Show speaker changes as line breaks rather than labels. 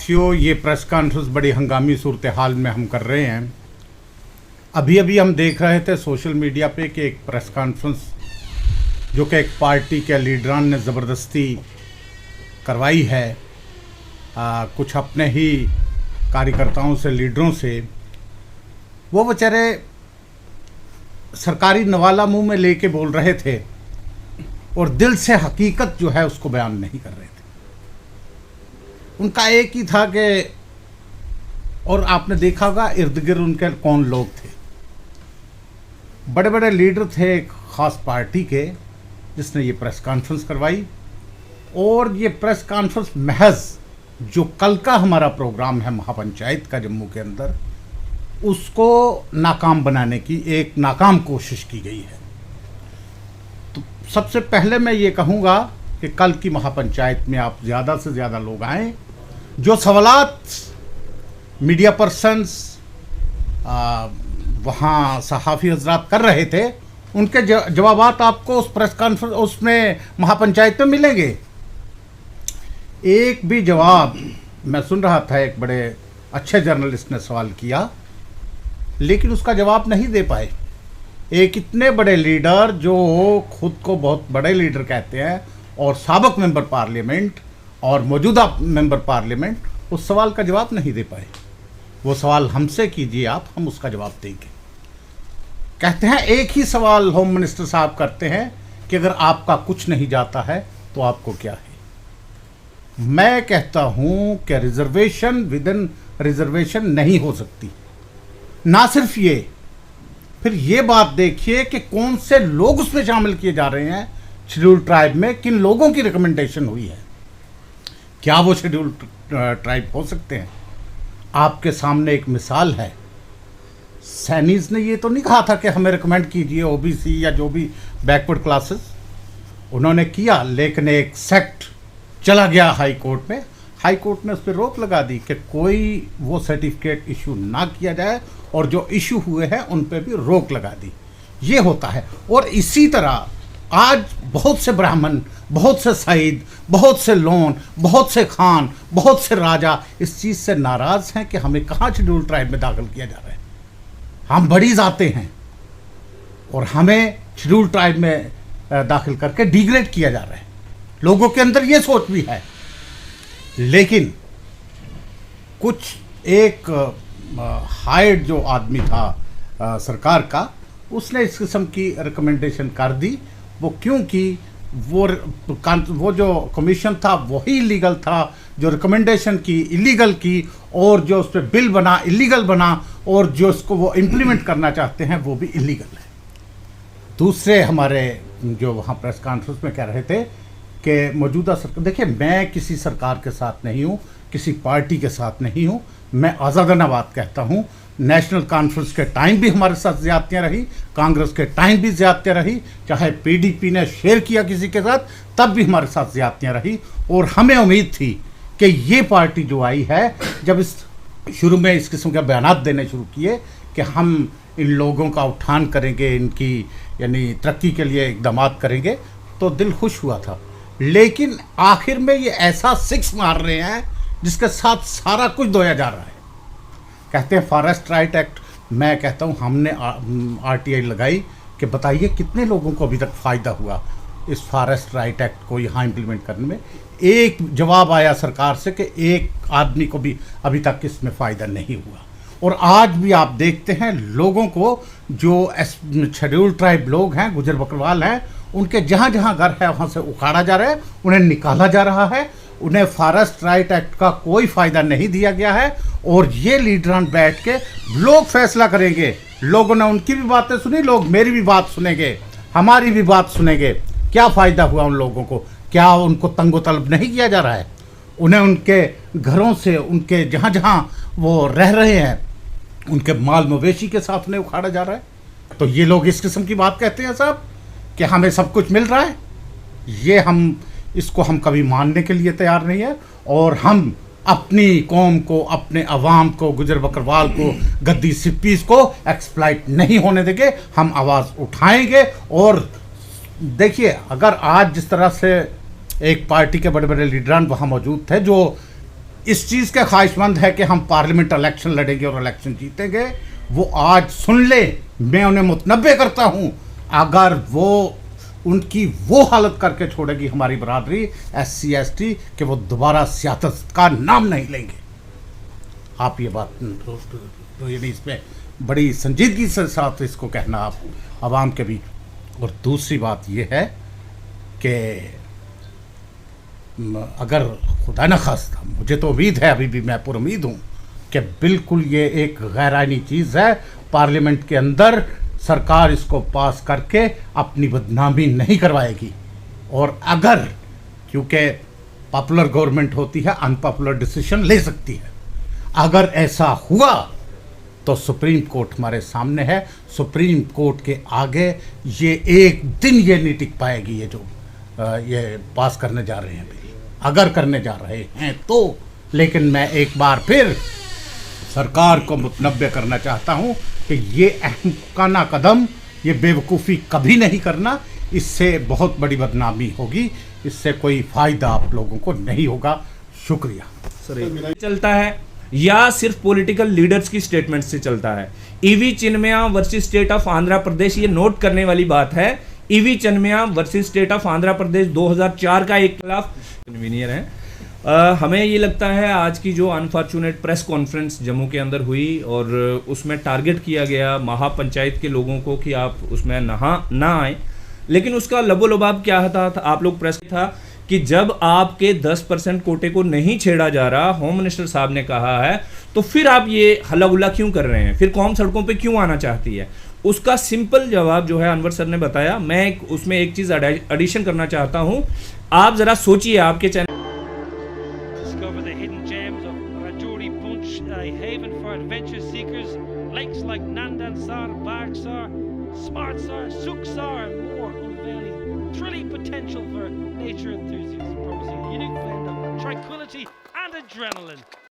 साथियों, ये press conference बड़ी हंगामी सूरत हाल में हम कर रहे हैं। अभी अभी हम देख रहे थे सोशल मीडिया पे कि एक प्रेस कॉन्फ्रेंस जो कि एक पार्टी के लीडरान ने ज़बरदस्ती करवाई है, कुछ अपने ही कार्यकर्ताओं से, लीडरों से। वो बेचारे सरकारी नवाला मुंह में लेके बोल रहे थे और दिल से हकीकत जो है उसको बयान नहीं कर रहे थे। उनका एक ही था कि, और आपने देखा होगा इर्द गिर्द उनके कौन लोग थे, बड़े बड़े लीडर थे एक ख़ास पार्टी के, जिसने ये प्रेस कॉन्फ्रेंस करवाई। और ये प्रेस कॉन्फ्रेंस महज जो कल का हमारा प्रोग्राम है महापंचायत का जम्मू के अंदर, उसको नाकाम बनाने की एक नाकाम कोशिश की गई है। तो सबसे पहले मैं ये कहूँगा कि कल की महापंचायत में आप ज़्यादा से ज़्यादा लोग आएँ। जो सवालात मीडिया पर्सन्स वहाँ सहाफ़ी हजरात कर रहे थे, उनके जवाबात आपको उस प्रेस कॉन्फ्रेंस उसमें महापंचायत में मिलेंगे। एक भी जवाब, मैं सुन रहा था एक बड़े अच्छे जर्नलिस्ट ने सवाल किया लेकिन उसका जवाब नहीं दे पाए। एक इतने बड़े लीडर जो खुद को बहुत बड़े लीडर कहते हैं और साबिक मेंबर पार्लियामेंट और मौजूदा मेंबर पार्लियामेंट, उस सवाल का जवाब नहीं दे पाए। वो सवाल हमसे कीजिए आप, हम उसका जवाब देंगे। कहते हैं एक ही सवाल होम मिनिस्टर साहब करते हैं कि अगर आपका कुछ नहीं जाता है तो आपको क्या है। मैं कहता हूं कि रिजर्वेशन विद इन रिजर्वेशन नहीं हो सकती। ना सिर्फ ये, फिर ये बात देखिए कि कौन से लोग उसमें शामिल किए जा रहे हैं। शेड्यूल ट्राइब में किन लोगों की रिकमेंडेशन हुई है? क्या वो शेड्यूल ट्राइब हो सकते हैं? आपके सामने एक मिसाल है। सैनीज ने ये तो नहीं कहा था कि हमें रिकमेंड कीजिए ओबीसी या जो भी बैकवर्ड क्लासेस। उन्होंने किया, लेकिन एक सेक्ट चला गया हाई कोर्ट में। हाई कोर्ट ने उस पर रोक लगा दी कि कोई वो सर्टिफिकेट इशू ना किया जाए, और जो इशू हुए हैं उन पर भी रोक लगा दी। ये होता है। और इसी तरह आज बहुत से ब्राह्मण, बहुत से सईद, बहुत से लोन, बहुत से खान, बहुत से राजा इस चीज़ से नाराज़ हैं कि हमें कहाँ शेड्यूल ट्राइब में दाखिल किया जा रहा है। हम बड़ी जाते हैं और हमें शेड्यूल ट्राइब में दाखिल करके डिग्रेड किया जा रहा है। लोगों के अंदर ये सोच भी है। लेकिन कुछ एक हायर्ड जो आदमी था सरकार का, उसने इस किस्म की रिकमेंडेशन कर दी। वो क्योंकि वो जो कमीशन था वही इलीगल था, जो रिकमेंडेशन की इलीगल की, और जो उस पर बिल बना इलीगल बना, और जो उसको वो इम्प्लीमेंट करना चाहते हैं वो भी इलीगल है। दूसरे हमारे जो वहाँ प्रेस कॉन्फ्रेंस में कह रहे थे कि मौजूदा सरकार, देखिए मैं किसी सरकार के साथ नहीं हूँ, किसी पार्टी के साथ नहीं हूँ, मैं आज़ादाना बात कहता हूँ। नेशनल कॉन्फ्रेंस के टाइम भी हमारे साथ ज़्यादतियाँ रही, कांग्रेस के टाइम भी ज़्यादतियाँ रही, चाहे पीडीपी ने शेयर किया किसी के साथ तब भी हमारे साथ ज़्यादतियाँ रही। और हमें उम्मीद थी कि ये पार्टी जो आई है, जब इस शुरू में इस किस्म के बयान देने शुरू किए कि हम इन लोगों का उत्थान करेंगे, इनकी यानी तरक्की के लिए इकदाम करेंगे, तो दिल खुश हुआ था। लेकिन आखिर में ये ऐसा सिक्स मार रहे हैं जिसके साथ सारा कुछ धोया जा रहा है। कहते हैं फॉरेस्ट राइट एक्ट, मैं कहता हूँ हमने आरटीआई लगाई कि बताइए कितने लोगों को अभी तक फ़ायदा हुआ इस फॉरेस्ट राइट एक्ट को यहाँ इम्प्लीमेंट करने में। एक जवाब आया सरकार से कि एक आदमी को भी अभी तक इसमें फ़ायदा नहीं हुआ। और आज भी आप देखते हैं लोगों को, जो शेड्यूल ट्राइब लोग हैं, गुजर बकरवाल हैं, उनके जहाँ जहाँ घर है वहाँ से उखाड़ा जा रहा है, उन्हें निकाला जा रहा है। उन्हें फॉरेस्ट राइट एक्ट का कोई फ़ायदा नहीं दिया गया है। और ये लीडरान बैठ के लोग फैसला करेंगे। लोगों ने उनकी भी बातें सुनी, लोग मेरी भी बात सुनेंगे, हमारी भी बात सुनेंगे। क्या फ़ायदा हुआ उन लोगों को? क्या उनको तंगो तलब नहीं किया जा रहा है? उन्हें उनके घरों से, उनके जहाँ जहाँ वो रह रहे हैं, उनके माल मवेशी के साथ उन्हें उखाड़ा जा रहा है। तो ये लोग इस किस्म की बात कहते हैं साहब कि हमें सब कुछ मिल रहा है। ये इसको हम कभी मानने के लिए तैयार नहीं है। और हम अपनी कौम को, अपने अवाम को, गुजर बकरवाल को, गद्दी सिप्पीज़ को एक्सप्लॉइट नहीं होने देंगे। हम आवाज़ उठाएंगे। और देखिए, अगर आज जिस तरह से एक पार्टी के बड़े बड़े लीडरान वहाँ मौजूद थे जो इस चीज़ के ख्वाहिशमंद है कि हम पार्लियामेंट इलेक्शन लड़ेंगे और इलेक्शन जीतेंगे, वो आज सुन ले। मैं उन्हें मुतनब्बे करता हूँ, अगर वो उनकी वो हालत करके छोड़ेगी हमारी बरादरी SC ST कि वो दोबारा सियासत का नाम नहीं लेंगे। आप ये बात तो ये इस पर बड़ी संजीदगी से साथ इसको कहना आप आवाम के भी। और दूसरी बात ये है कि अगर खुदा न खास्ता, मुझे तो उम्मीद है, अभी भी मैं पुरुम्मीद हूँ कि बिल्कुल ये एक गैर आईनी चीज़ है, पार्लियामेंट के अंदर सरकार इसको पास करके अपनी बदनामी नहीं करवाएगी। और अगर, क्योंकि पॉपुलर गवर्नमेंट होती है, अनपॉपुलर डिसीजन ले सकती है, अगर ऐसा हुआ तो सुप्रीम कोर्ट हमारे सामने है। सुप्रीम कोर्ट के आगे ये एक दिन ये नहीं टिक पाएगी, ये जो ये पास करने जा रहे हैं बिल, अगर करने जा रहे हैं तो। लेकिन मैं एक बार फिर सरकार को मुतनब्बे करना चाहता हूँ कि ये अहमकाना कदम, ये बेवकूफ़ी कभी नहीं करना, इससे बहुत बड़ी बदनामी होगी, इससे कोई फ़ायदा आप लोगों को नहीं होगा। शुक्रिया।
सर, चलता है या सिर्फ पॉलिटिकल लीडर्स की स्टेटमेंट से चलता है? E V Chinmaya versus state of Andhra Pradesh, ये नोट करने वाली बात है। E V Chinmaya versus state of Andhra Pradesh 2004 का एक खिलाफ कन्वीनियर है। हमें ये लगता है आज की जो अनफॉर्चुनेट प्रेस कॉन्फ्रेंस जम्मू के अंदर हुई और उसमें टारगेट किया गया महापंचायत के लोगों को कि आप उसमें ना आए, लेकिन उसका लबोलबाब क्या था आप लोग प्रेस था कि जब आपके 10% कोटे को नहीं छेड़ा जा रहा, होम मिनिस्टर साहब ने कहा है, तो फिर आप ये हल्ला गुल्ला क्यों कर रहे हैं, फिर कौम सड़कों पे क्यों आना चाहती है? उसका सिंपल जवाब जो है अनवर सर ने बताया। मैं उसमें एक चीज़ एडिशन करना चाहता हूँ, आप ज़रा सोचिए आपके channel
Discover the hidden gems of Rajouri Punch, a haven for adventure seekers. Lakes like Nandansar, Bagsar, Smartsar, Suksar, and more, unveiling thrilling potential for nature enthusiasts, promising a unique blend of tranquility and adrenaline.